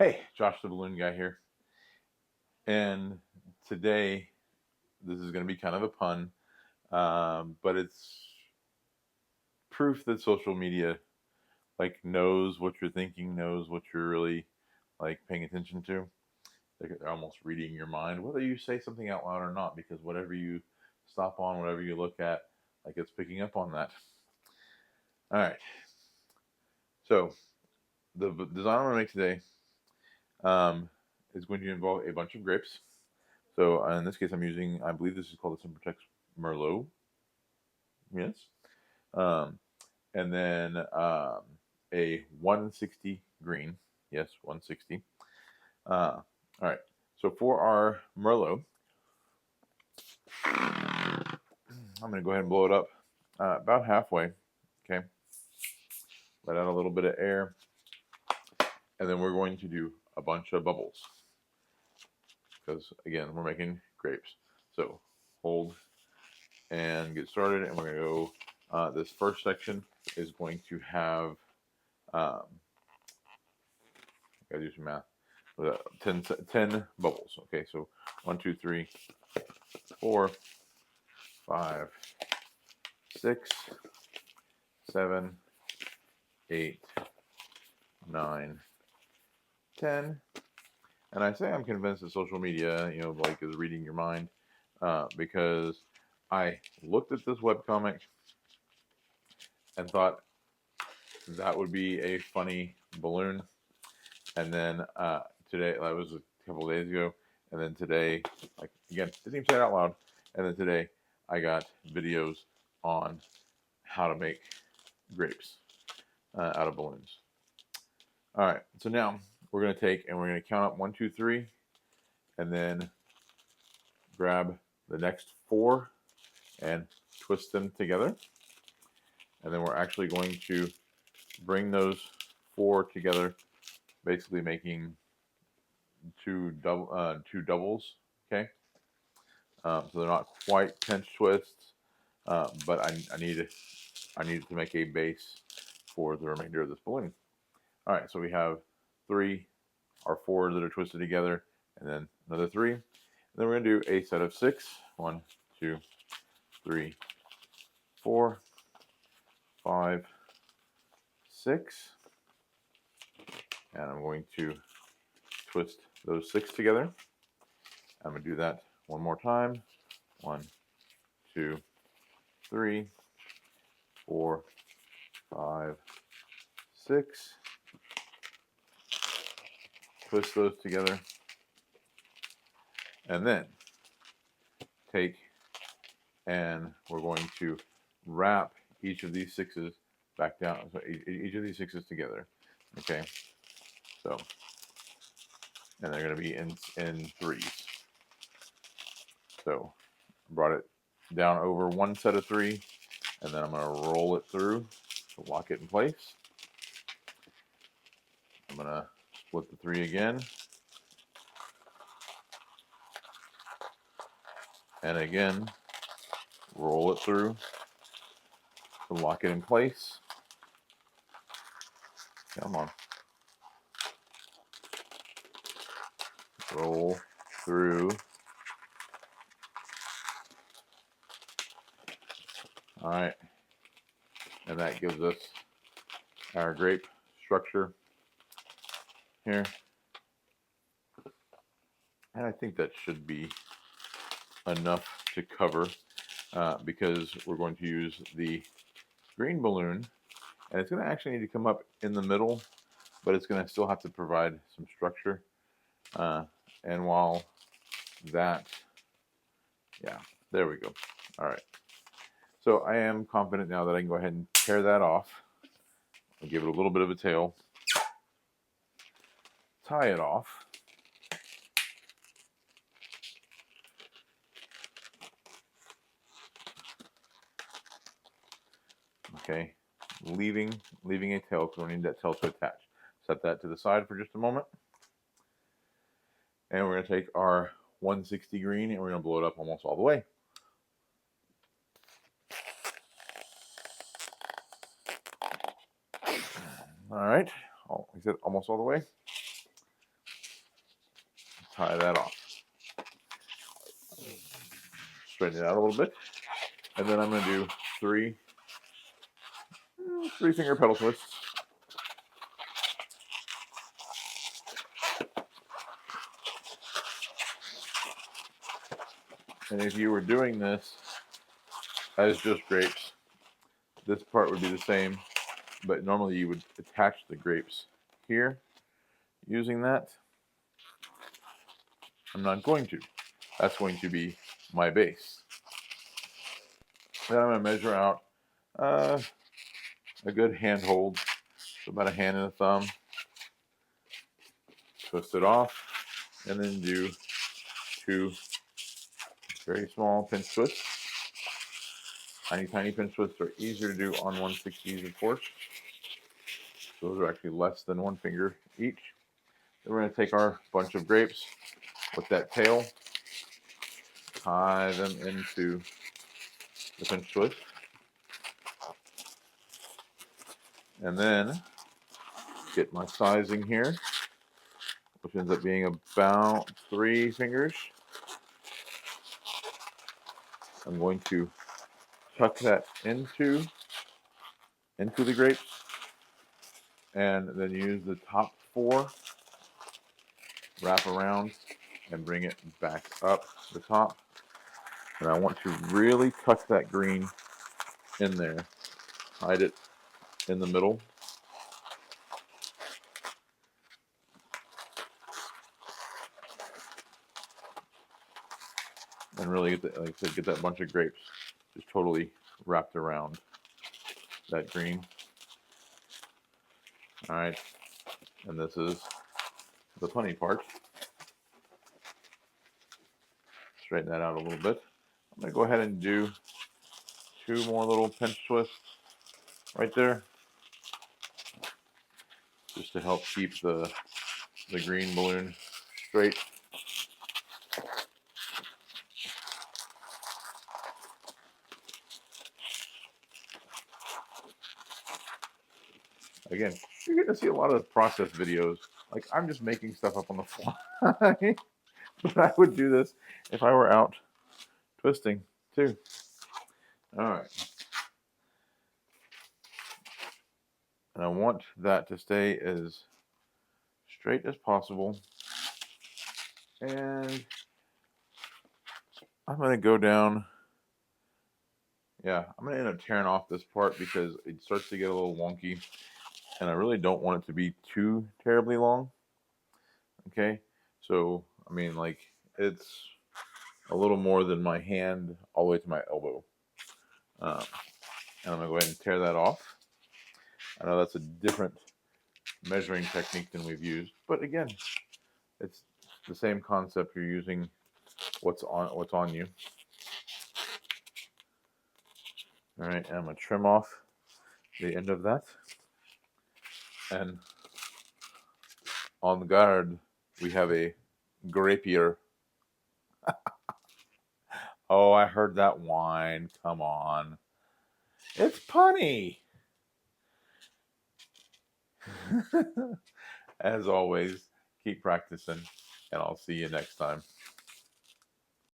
Hey, Josh the Balloon Guy here. And today, this is going to be kind of a pun, but it's proof that social media knows what you're thinking, knows what you're really paying attention to. They're almost reading your mind, whether you say something out loud or not, because whatever you stop on, whatever you look at, it's picking up on that. All right. So the design I'm going to make today um, is going to involve a bunch of grapes. So in this case, I'm using, I believe this is called the Simpertex Merlot. Yes. Um, and then a 160 green. Yes, 160. All right. So for our Merlot, I'm going to go ahead and blow it up about halfway. Okay. Let out a little bit of air. And then we're going to do a bunch of bubbles. Because, again, we're making grapes. So hold and get started. And we're going to go, this first section is going to have, um, I got to do some math. 10 bubbles. Okay, so 1, 2, 3, 4, 5, 6, 7, 8, 9, 10. And I say I'm convinced that social media, is reading your mind because I looked at this webcomic and thought that would be a funny balloon. And then today, that was a couple of days ago, and then today, again, didn't even say it out loud. And then today, I got videos on how to make grapes out of balloons. All right, so now we're going to take and we're going to count up 1, 2, 3, and then grab the next 4 and twist them together. And then we're actually going to bring those 4 together, basically making two doubles. Okay, so they're not quite pinch twists, but I need to make a base for the remainder of this balloon. All right, so we have 3 or 4 that are twisted together, and then another 3. And then we're going to do a set of 6. 1, 2, 3, 4, 5, 6. And I'm going to twist those 6 together. I'm going to do that one more time. 1, 2, 3, 4, 5, 6. Twist those together. And then take and we're going to wrap each of these 6s back down. So each of these 6s together. Okay. So, and they're going to be in 3s. So brought it down over one set of 3, and then I'm going to roll it through to lock it in place. I'm going to split the 3 again. And again, roll it through to lock it in place. Come on. Roll through. All right. And that gives us our grape structure here. And I think that should be enough to cover because we're going to use the green balloon, and it's going to actually need to come up in the middle, but it's going to still have to provide some structure. And while that, yeah, there we go. All right. So I am confident now that I can go ahead and tear that off and give it a little bit of a tail, tie it off. Okay, leaving a tail because we need that tail to attach. Set that to the side for just a moment. And we're going to take our 160 green and we're going to blow it up almost all the way. All right, is it almost all the way? tie that off. Straighten it out a little bit. And then I'm going to do three finger pedal twists. And if you were doing this as just grapes, this part would be the same, but normally you would attach the grapes here using that. I'm not going to. That's going to be my base. Then I'm going to measure out a good handhold, so about a hand and a thumb. Twist it off, and then do 2 very small pinch twists. Tiny pinch twists are easier to do on 1/60s, of course. Those are actually less than 1 finger each. Then we're going to take our bunch of grapes with that tail, tie them into the pinch twist, and then get my sizing here, which ends up being about 3 fingers. I'm going to tuck that into the grapes, and then use the top 4, wrap around, and bring it back up the top. And I want to really tuck that green in there, hide it in the middle. And really get that, like I said, get that bunch of grapes just totally wrapped around that green. All right, and this is the funny part. Straighten that out a little bit. I'm going to go ahead and do 2 more little pinch twists right there, just to help keep the green balloon straight. Again, you're going to see a lot of process videos. Like, I'm just making stuff up on the fly. But I would do this if I were out twisting too. All right. And I want that to stay as straight as possible. And I'm going to go down. Yeah, I'm going to end up tearing off this part because it starts to get a little wonky. And I really don't want it to be too terribly long. Okay, so I mean, like, it's a little more than my hand all the way to my elbow. And I'm going to go ahead and tear that off. I know that's a different measuring technique than we've used, but again, it's the same concept. You're using what's on you. All right, and I'm going to trim off the end of that. And on the garde, we have a Rapier. Oh, I heard that whine. Come on. It's punny. As always, keep practicing, and I'll see you next time.